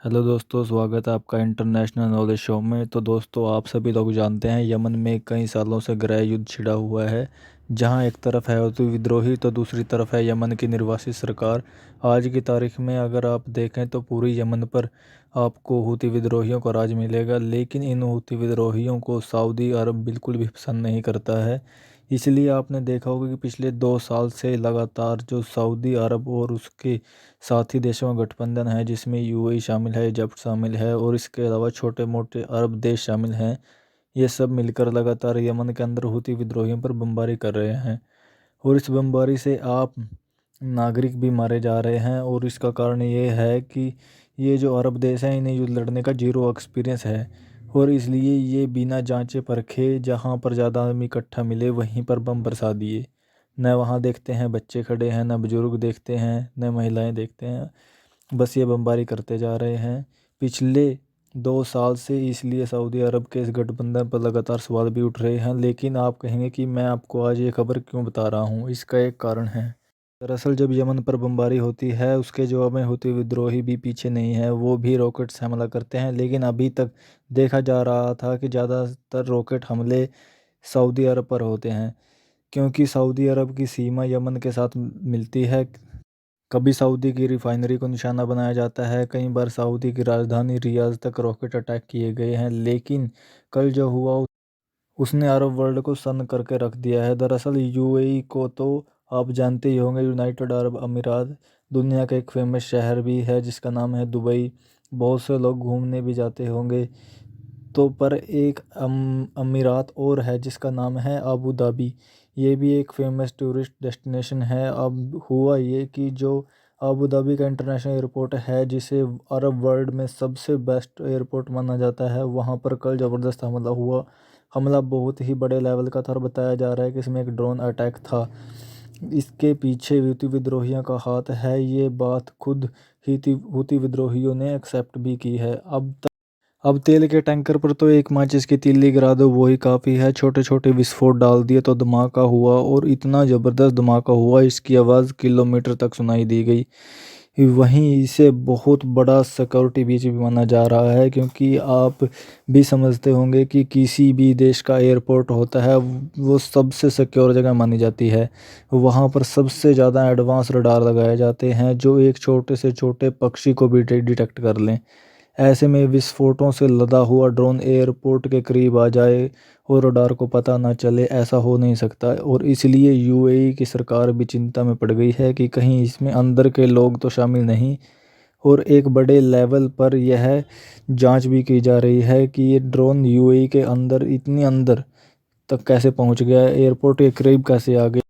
Hello दोस्तों, स्वागत है आपका इंटरनेशनल नॉलेज शो में। तो दोस्तों, आप सभी लोग जानते हैं यमन में कई सालों से गृह युद्ध छिड़ा हुआ है, जहां एक तरफ है हूती विद्रोही तो दूसरी तरफ है यमन की निर्वासित सरकार। आज की तारीख में अगर आप देखें तो पूरी यमन पर आपको हूती विद्रोहियों का राज मिलेगा, लेकिन इन हूती विद्रोहियों को सऊदी अरब बिल्कुल भी पसंद नहीं करता है। इसलिए आपने देखा होगा कि पिछले 2 साल से लगातार जो सऊदी अरब और उसके साथी देशों का गठबंधन है, जिसमें यूएई शामिल है, इजिप्ट शामिल है और इसके अलावा छोटे मोटे अरब देश शामिल हैं। ये सब मिलकर लगातार यमन के अंदर हूती विद्रोहियों पर बमबारी कर रहे हैं और इस बमबारी से आप नागरिक भी मारे जा रहे हैं। और इसका कारण ये है कि ये जो अरब देश हैं, इन्हें युद्ध लड़ने का जीरो एक्सपीरियंस है और इसलिए ये बिना जांचे परखे जहाँ पर ज़्यादा आदमी इकट्ठा मिले वहीं पर बम बरसा दिए। न वहाँ देखते हैं बच्चे खड़े हैं, न बुजुर्ग देखते हैं, न महिलाएं देखते हैं, बस ये बमबारी करते जा रहे हैं पिछले 2 साल से। इसलिए सऊदी अरब के इस गठबंधन पर लगातार सवाल भी उठ रहे हैं। लेकिन आप कहेंगे कि मैं आपको आज ये खबर क्यों बता रहा हूँ, इसका एक कारण है। दरअसल जब यमन पर बमबारी होती है, उसके जवाब में हूती विद्रोही भी पीछे नहीं है, वो भी रॉकेट से हमला करते हैं। लेकिन अभी तक देखा जा रहा था कि ज़्यादातर रॉकेट हमले सऊदी अरब पर होते हैं, क्योंकि सऊदी अरब की सीमा यमन के साथ मिलती है। कभी सऊदी की रिफाइनरी को निशाना बनाया जाता है, कई बार सऊदी की राजधानी रियाद तक रॉकेट अटैक किए गए हैं। लेकिन कल जो हुआ उसने अरब वर्ल्ड को सन्न करके रख दिया है। दरअसल यूएई को तो आप जानते ही होंगे, यूनाइटेड अरब अमीरात, दुनिया का एक फेमस शहर भी है जिसका नाम है दुबई। बहुत से लोग घूमने भी जाते होंगे। तो पर एक अमीरात और है जिसका नाम है अबू धाबी। ये भी एक फेमस टूरिस्ट डेस्टिनेशन है। अब हुआ ये कि जो अबू धाबी का इंटरनेशनल एयरपोर्ट है, जिसे अरब वर्ल्ड में सबसे बेस्ट एयरपोर्ट माना जाता है, वहाँ पर कल ज़बरदस्त हमला हुआ। हमला बहुत ही बड़े लेवल का था और बताया जा रहा है कि इसमें एक ड्रोन अटैक था। इसके पीछे हूती विद्रोहियों का हाथ है। ये बात खुद हूती विद्रोहियों ने एक्सेप्ट भी की है। अब तेल के टैंकर पर तो एक माचिस की तीली गिरा दो वही काफ़ी है। छोटे छोटे विस्फोट डाल दिए तो धमाका हुआ और इतना ज़बरदस्त धमाका हुआ, इसकी आवाज़ किलोमीटर तक सुनाई दी गई। वहीं इसे बहुत बड़ा सिक्योरिटी ब्रीच भी माना जा रहा है, क्योंकि आप भी समझते होंगे कि किसी भी देश का एयरपोर्ट होता है वो सबसे सिक्योर जगह मानी जाती है। वहाँ पर सबसे ज़्यादा एडवांस रडार लगाए जाते हैं जो एक छोटे से छोटे पक्षी को भी डिटेक्ट कर लें। ऐसे में विस्फोटों से लदा हुआ ड्रोन एयरपोर्ट के करीब आ जाए और रडार को पता ना चले, ऐसा हो नहीं सकता। और इसलिए यूएई की सरकार भी चिंता में पड़ गई है कि कहीं इसमें अंदर के लोग तो शामिल नहीं। और एक बड़े लेवल पर यह जांच भी की जा रही है कि ये ड्रोन यूएई के अंदर इतनी अंदर तक कैसे पहुंच गया, एयरपोर्ट के करीब कैसे आ गया।